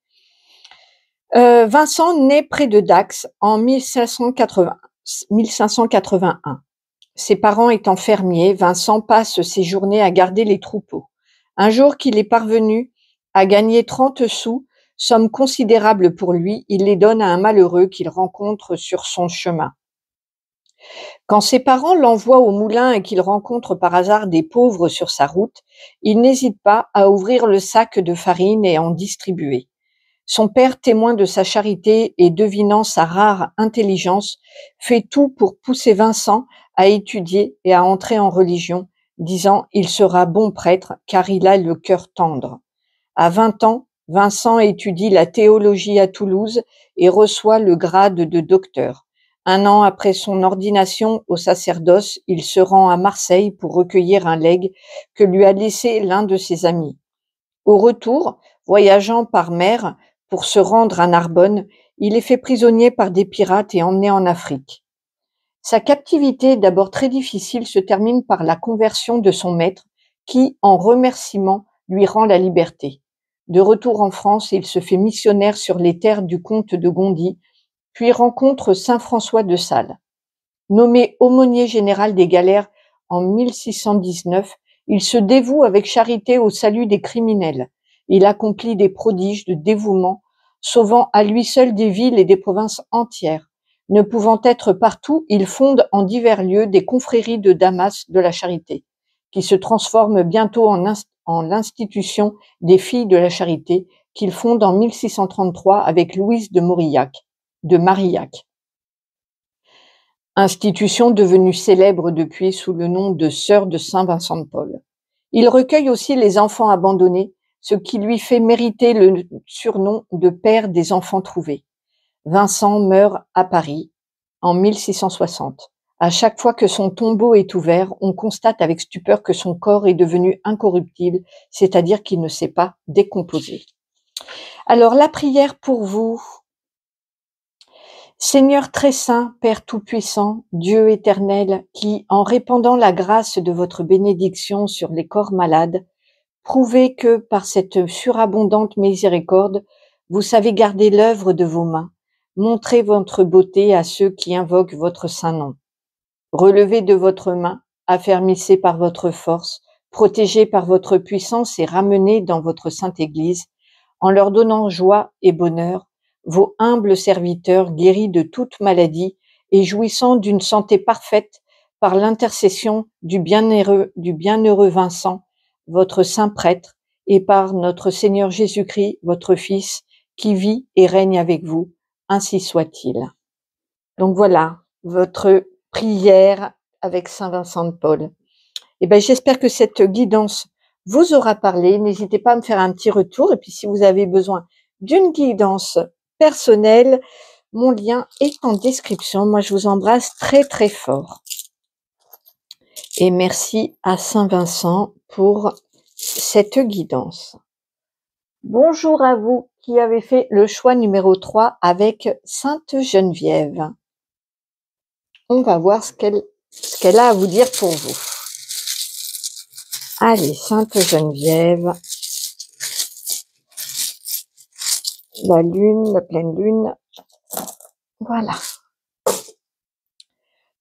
Vincent naît près de Dax en 1581. Ses parents étant fermiers, Vincent passe ses journées à garder les troupeaux. Un jour qu'il est parvenu à gagner 30 sous, somme considérable pour lui, il les donne à un malheureux qu'il rencontre sur son chemin. Quand ses parents l'envoient au moulin et qu'il rencontre par hasard des pauvres sur sa route, il n'hésite pas à ouvrir le sac de farine et à en distribuer. Son père, témoin de sa charité et devinant sa rare intelligence, fait tout pour pousser Vincent à étudier et à entrer en religion, disant « Il sera bon prêtre car il a le cœur tendre ». À 20 ans, Vincent étudie la théologie à Toulouse et reçoit le grade de docteur. Un an après son ordination au sacerdoce, il se rend à Marseille pour recueillir un legs que lui a laissé l'un de ses amis. Au retour, voyageant par mer pour se rendre à Narbonne, il est fait prisonnier par des pirates et emmené en Afrique. Sa captivité, d'abord très difficile, se termine par la conversion de son maître qui, en remerciement, lui rend la liberté. De retour en France, il se fait missionnaire sur les terres du comte de Gondy, puis rencontre saint François de Sales. Nommé aumônier général des galères en 1619, il se dévoue avec charité au salut des criminels. Il accomplit des prodiges de dévouement, sauvant à lui seul des villes et des provinces entières. Ne pouvant être partout, il fonde en divers lieux des confréries de Damas de la charité, qui se transforment bientôt en l'institution des filles de la charité, qu'il fonde en 1633 avec Louise de Marillac. Institution devenue célèbre depuis sous le nom de Sœur de Saint-Vincent de Paul. Il recueille aussi les enfants abandonnés, ce qui lui fait mériter le surnom de père des enfants trouvés. Vincent meurt à Paris en 1660. À chaque fois que son tombeau est ouvert, on constate avec stupeur que son corps est devenu incorruptible, c'est-à-dire qu'il ne s'est pas décomposé. Alors la prière pour vous. Seigneur très saint, Père tout-puissant, Dieu éternel, qui, en répandant la grâce de votre bénédiction sur les corps malades, prouvez que, par cette surabondante miséricorde, vous savez garder l'œuvre de vos mains, montrez votre beauté à ceux qui invoquent votre saint nom. Relevez de votre main, affermissez par votre force, protégez par votre puissance et ramenez dans votre sainte Église, en leur donnant joie et bonheur, vos humbles serviteurs guéris de toute maladie et jouissant d'une santé parfaite par l'intercession du bienheureux Vincent, votre saint prêtre, et par notre Seigneur Jésus-Christ, votre Fils, qui vit et règne avec vous, ainsi soit-il. Donc voilà, votre prière avec Saint Vincent de Paul. Eh ben, j'espère que cette guidance vous aura parlé. N'hésitez pas à me faire un petit retour. Et puis, si vous avez besoin d'une guidance personnelle, mon lien est en description. Moi, je vous embrasse très, très fort. Et merci à Saint Vincent pour cette guidance. Bonjour à vous qui avez fait le choix numéro 3 avec Sainte Geneviève. On va voir ce qu'elle a à vous dire pour vous. Allez, Sainte Geneviève. La lune, la pleine lune. Voilà.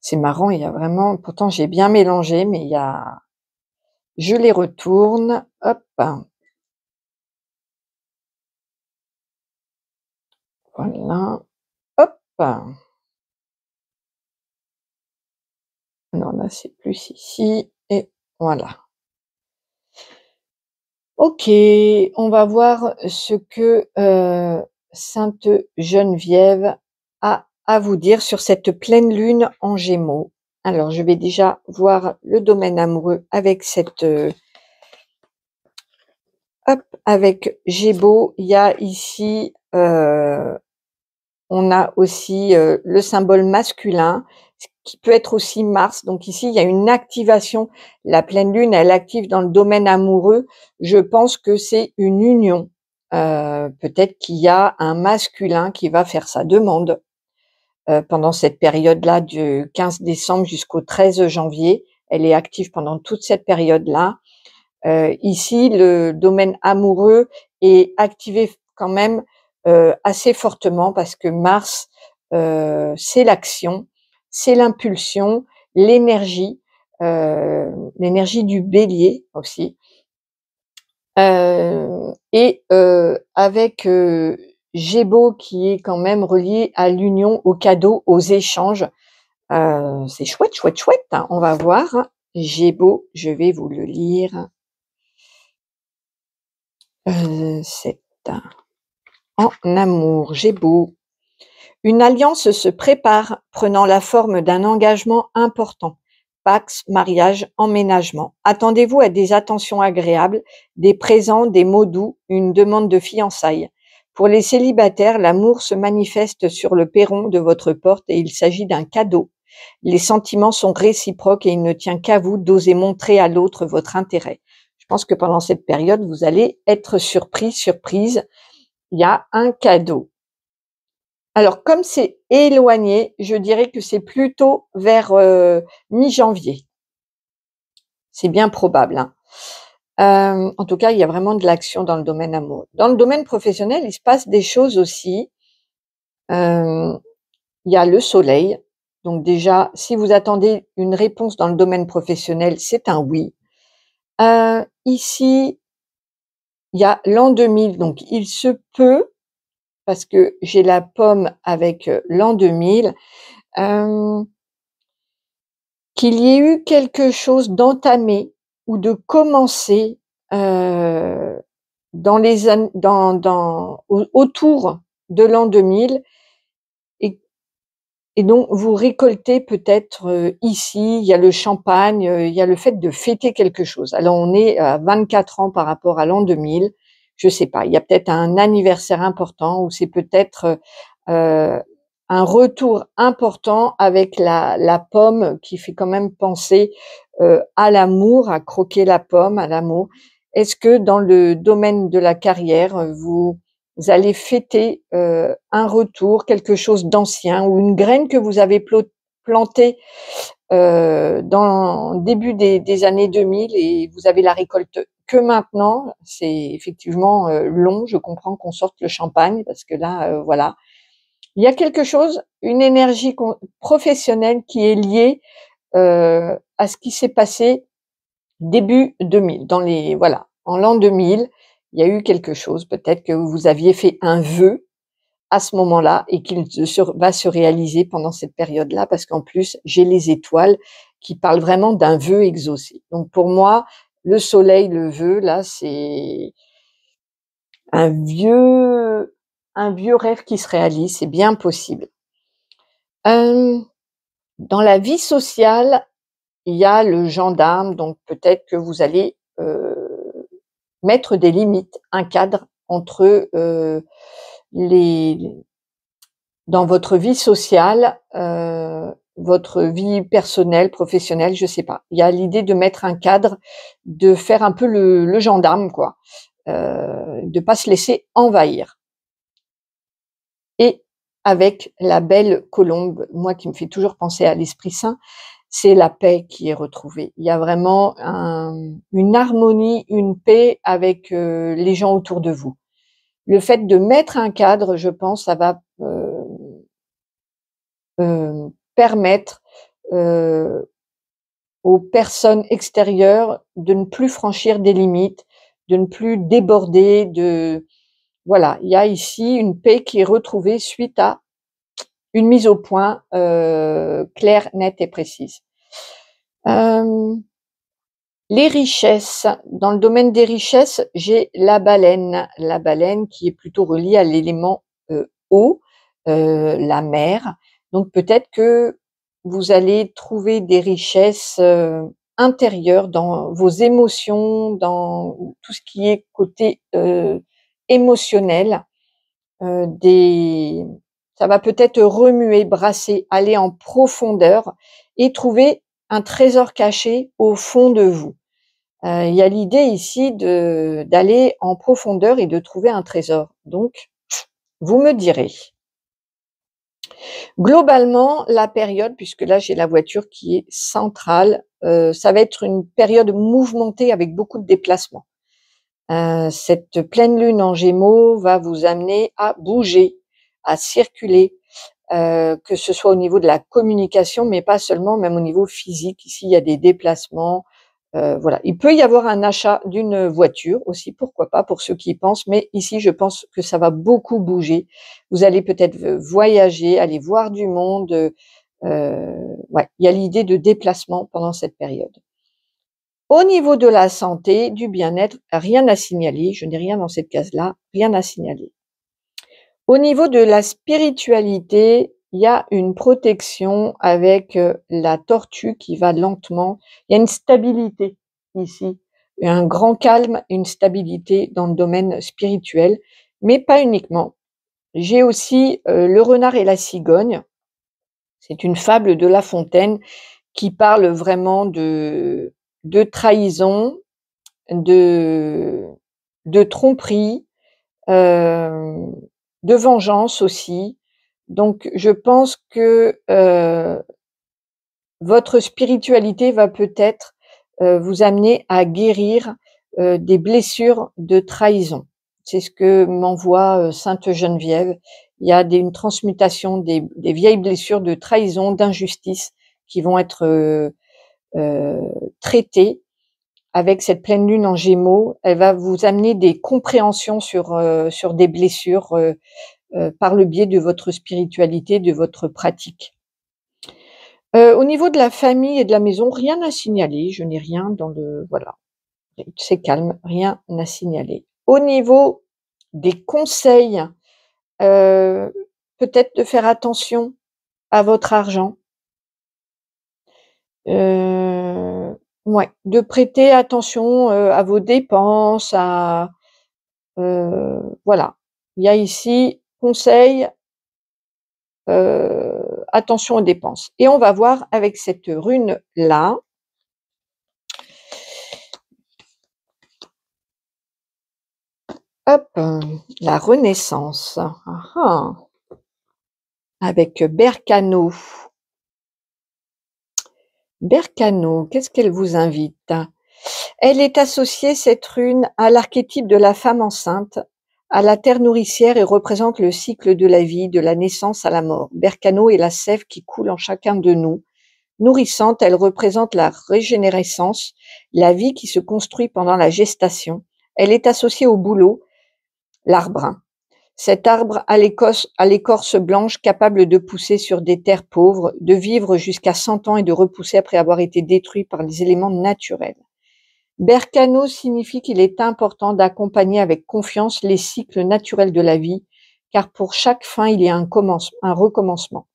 C'est marrant, il y a vraiment, pourtant j'ai bien mélangé, mais je les retourne, hop. Voilà, hop. Non, là c'est plus ici, et voilà. Ok, on va voir ce que Sainte Geneviève a à vous dire sur cette pleine lune en Gémeaux. Alors, je vais déjà voir le domaine amoureux avec avec Gémeaux. Il y a ici, on a aussi le symbole masculin, qui peut être aussi Mars. Donc ici, il y a une activation. La pleine lune, elle active dans le domaine amoureux. Je pense que c'est une union. Peut-être qu'il y a un masculin qui va faire sa demande pendant cette période-là du 15 décembre jusqu'au 13 janvier. Elle est active pendant toute cette période-là. Ici, le domaine amoureux est activé quand même assez fortement parce que Mars, c'est l'action, c'est l'impulsion, l'énergie, l'énergie du bélier aussi. Et avec Gémeaux qui est quand même relié à l'union, aux cadeaux, aux échanges. C'est chouette, chouette, chouette, hein. On va voir. Gémeaux, je vais vous le lire. C'est en amour, Gémeaux. Une alliance se prépare, prenant la forme d'un engagement important. Pax, mariage, emménagement. Attendez-vous à des attentions agréables, des présents, des mots doux, une demande de fiançailles. Pour les célibataires, l'amour se manifeste sur le perron de votre porte et il s'agit d'un cadeau. Les sentiments sont réciproques et il ne tient qu'à vous d'oser montrer à l'autre votre intérêt. Je pense que pendant cette période, vous allez être surprise. Il y a un cadeau. Alors, comme c'est éloigné, je dirais que c'est plutôt vers mi-janvier. C'est bien probable, hein. En tout cas, il y a vraiment de l'action dans le domaine amoureux. Dans le domaine professionnel, il se passe des choses aussi. Il y a le soleil. Donc déjà, si vous attendez une réponse dans le domaine professionnel, c'est un oui. Ici, il y a l'an 2000, donc il se peut, parce que j'ai la pomme avec l'an 2000, qu'il y ait eu quelque chose d'entamé ou de commencé dans les autour de l'an 2000 et donc vous récoltez peut-être ici, il y a le champagne, il y a le fait de fêter quelque chose. Alors on est à 24 ans par rapport à l'an 2000, je sais pas, il y a peut-être un anniversaire important ou c'est peut-être un retour important avec la pomme qui fait quand même penser à l'amour, à croquer la pomme, à l'amour. Est-ce que dans le domaine de la carrière, vous allez fêter un retour, quelque chose d'ancien ou une graine que vous avez plantée dans le début des années 2000 et vous avez la récolte que maintenant? C'est effectivement long. Je comprends qu'on sorte le champagne parce que là, voilà. Il y a quelque chose, une énergie professionnelle qui est liée à ce qui s'est passé début 2000, voilà, en l'an 2000, il y a eu quelque chose, peut-être que vous aviez fait un vœu à ce moment-là et qu'il va se réaliser pendant cette période-là, parce qu'en plus, j'ai les étoiles qui parlent vraiment d'un vœu exaucé. Donc pour moi, le soleil, le vœu, là, c'est un vieux rêve qui se réalise, c'est bien possible. Dans la vie sociale, il y a le gendarme, donc peut-être que vous allez mettre des limites, un cadre entre dans votre vie sociale, votre vie personnelle, professionnelle, je sais pas. Il y a l'idée de mettre un cadre, de faire un peu le gendarme quoi, de pas se laisser envahir. Et avec la belle colombe, moi qui me fait toujours penser à l'Esprit Saint, c'est la paix qui est retrouvée. Il y a vraiment une harmonie, une paix avec, les gens autour de vous. Le fait de mettre un cadre, je pense, ça va, permettre, heu, aux personnes extérieures de ne plus franchir des limites, de ne plus déborder, voilà, il y a ici une paix qui est retrouvée suite à une mise au point, claire, nette et précise. Hem, les richesses, dans le domaine des richesses, j'ai la baleine qui est plutôt reliée à l'élément, eau, la mer. Donc peut-être que vous allez trouver des richesses, intérieures dans vos émotions, dans tout ce qui est côté, émotionnel, des ça va peut-être remuer, brasser, aller en profondeur et trouver un trésor caché au fond de vous. Il y a l'idée ici d'aller en profondeur et de trouver un trésor. Donc, vous me direz. Globalement, la période, puisque là j'ai la voiture qui est centrale, ça va être une période mouvementée avec beaucoup de déplacements. Cette pleine lune en Gémeaux va vous amener à bouger, à circuler, que ce soit au niveau de la communication, mais pas seulement, même au niveau physique. Ici, il y a des déplacements, voilà. Il peut y avoir un achat d'une voiture aussi, pourquoi pas, pour ceux qui y pensent, mais ici, je pense que ça va beaucoup bouger. Vous allez peut-être voyager, aller voir du monde, ouais, il y a l'idée de déplacement pendant cette période. Au niveau de la santé, du bien-être, rien à signaler, je n'ai rien dans cette case-là, rien à signaler. Au niveau de la spiritualité, il y a une protection avec, la tortue qui va lentement. Il y a une stabilité ici, un grand calme, une stabilité dans le domaine spirituel, mais pas uniquement. J'ai aussi, le renard et la cigogne. C'est une fable de La Fontaine qui parle vraiment de trahison, de tromperie, hem, de vengeance aussi. Donc je pense que, votre spiritualité va peut-être, vous amener à guérir, des blessures de trahison. C'est ce que m'envoie, sainte Geneviève. Il y a une transmutation des vieilles blessures de trahison, d'injustice qui vont être, traitées avec cette pleine lune en Gémeaux. Elle va vous amener des compréhensions sur des blessures, par le biais de votre spiritualité, de votre pratique. Au niveau de la famille et de la maison, rien à signaler. Je n'ai rien dans le voilà, c'est calme, rien à signaler. Au niveau des conseils, heu, peut-être de faire attention à votre argent. Ouais, de prêter attention, à vos dépenses, voilà. Il y a ici conseil, attention aux dépenses et on va voir avec cette rune-là. Hop, la Renaissance. Ah ah! Avec Bercano. Bercano, qu'est-ce qu'elle vous invite? Elle est associée, cette rune, à l'archétype de la femme enceinte, à la terre nourricière et représente le cycle de la vie, de la naissance à la mort. Bercano est la sève qui coule en chacun de nous. Nourrissante, elle représente la régénérescence, la vie qui se construit pendant la gestation. Elle est associée au bouleau, l'arbre. Cet arbre à l'écorce blanche, capable de pousser sur des terres pauvres, de vivre jusqu'à 100 ans et de repousser après avoir été détruit par les éléments naturels. Bercano signifie qu'il est important d'accompagner avec confiance les cycles naturels de la vie, car pour chaque fin, il y a un recommencement.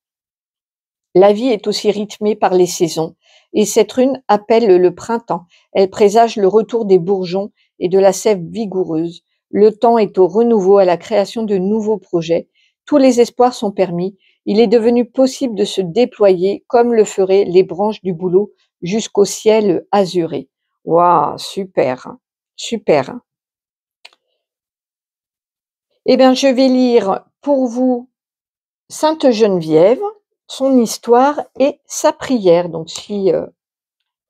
La vie est aussi rythmée par les saisons, et cette rune appelle le printemps. Elle présage le retour des bourgeons et de la sève vigoureuse. Le temps est au renouveau, à la création de nouveaux projets. Tous les espoirs sont permis il est devenu possible de se déployer comme le feraient les branches du bouleau jusqu'au ciel azuré. Waouh, super, super. Eh bien, je vais lire pour vous Sainte Geneviève, son histoire et sa prière. Donc, si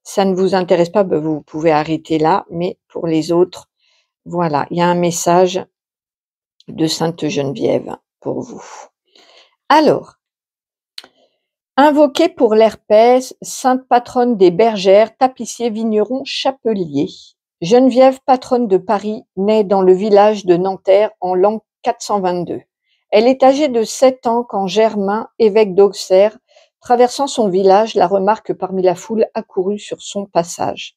ça ne vous intéresse pas, ben, vous pouvez arrêter là, mais pour les autres, voilà, il y a un message de Sainte Geneviève pour vous. Alors, invoquée pour l'herpès, sainte patronne des bergères, tapissiers, vignerons, chapeliers. Geneviève, patronne de Paris, naît dans le village de Nanterre en l'an 422. Elle est âgée de 7 ans quand Germain, évêque d'Auxerre, traversant son village, la remarque parmi la foule accourue sur son passage.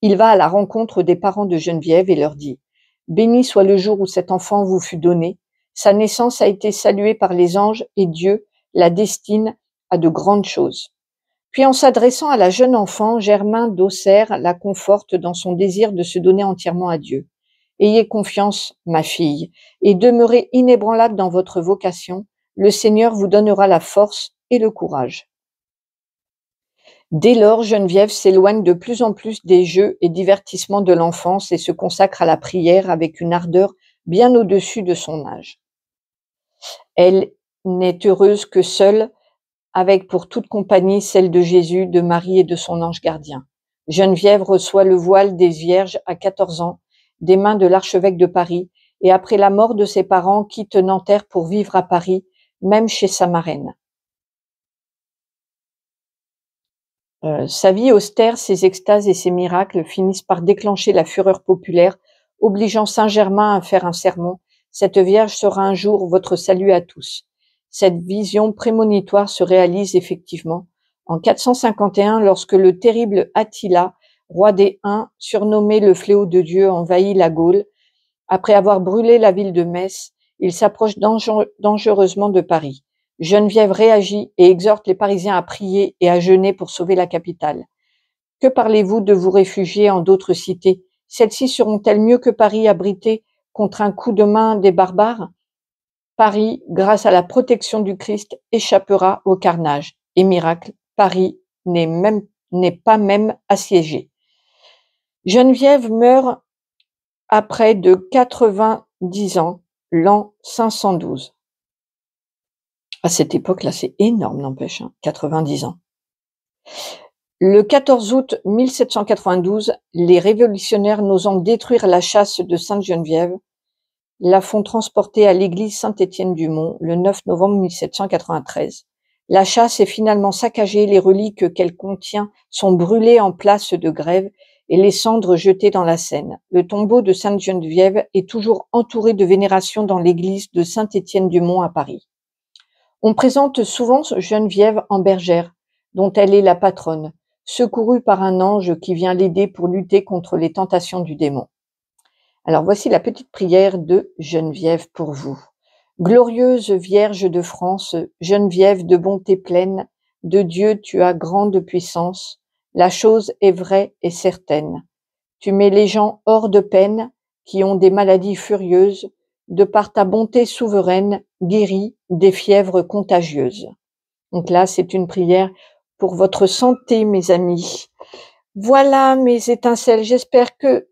Il va à la rencontre des parents de Geneviève et leur dit « Béni soit le jour où cet enfant vous fut donné. Sa naissance a été saluée par les anges et Dieu la destine à de grandes choses. » Puis en s'adressant à la jeune enfant, Germain d'Auxerre la conforte dans son désir de se donner entièrement à Dieu. « Ayez confiance, ma fille, et demeurez inébranlable dans votre vocation. Le Seigneur vous donnera la force et le courage. » Dès lors, Geneviève s'éloigne de plus en plus des jeux et divertissements de l'enfance et se consacre à la prière avec une ardeur bien au-dessus de son âge. Elle n'est heureuse que seule, avec pour toute compagnie celle de Jésus, de Marie et de son ange gardien. Geneviève reçoit le voile des Vierges à 14 ans, des mains de l'archevêque de Paris, et après la mort de ses parents, quitte Nanterre pour vivre à Paris, même chez sa marraine. Sa vie austère, ses extases et ses miracles finissent par déclencher la fureur populaire, obligeant Saint Germain à faire un sermon. Cette Vierge sera un jour votre salut à tous. Cette vision prémonitoire se réalise effectivement. En 451, lorsque le terrible Attila, roi des Huns, surnommé le fléau de Dieu, envahit la Gaule, après avoir brûlé la ville de Metz, il s'approche dangereusement de Paris. Geneviève réagit et exhorte les Parisiens à prier et à jeûner pour sauver la capitale. Que parlez-vous de vous réfugier en d'autres cités? Celles-ci seront-elles mieux que Paris abritées contre un coup de main des barbares? Paris, grâce à la protection du Christ, échappera au carnage. Et miracle, Paris n'est pas même assiégé. Geneviève meurt après de 90 ans, l'an 512. À cette époque-là, c'est énorme, n'empêche, 90 ans. Le 14 août 1792, les révolutionnaires n'osant détruire la châsse de Sainte-Geneviève, la font transporter à l'église Saint-Étienne-du-Mont le 9 novembre 1793. La châsse est finalement saccagée, les reliques qu'elle contient sont brûlées en place de Grève et les cendres jetées dans la Seine. Le tombeau de Sainte-Geneviève est toujours entouré de vénération dans l'église de Saint-Étienne-du-Mont à Paris. On présente souvent Geneviève en bergère, dont elle est la patronne, secourue par un ange qui vient l'aider pour lutter contre les tentations du démon. Alors voici la petite prière de Geneviève pour vous. Glorieuse Vierge de France, Geneviève de bonté pleine, de Dieu tu as grande puissance, la chose est vraie et certaine. Tu mets les gens hors de peine, qui ont des maladies furieuses, de par ta bonté souveraine, guéris des fièvres contagieuses. Donc là, c'est une prière pour votre santé, mes amis. Voilà mes étincelles. J'espère que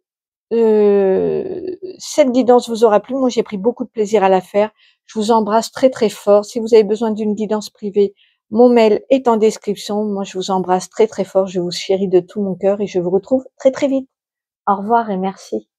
cette guidance vous aura plu. Moi, j'ai pris beaucoup de plaisir à la faire. Je vous embrasse très, très fort. Si vous avez besoin d'une guidance privée, mon mail est en description. Moi, je vous embrasse très, très fort. Je vous chéris de tout mon cœur et je vous retrouve très, très vite. Au revoir et merci.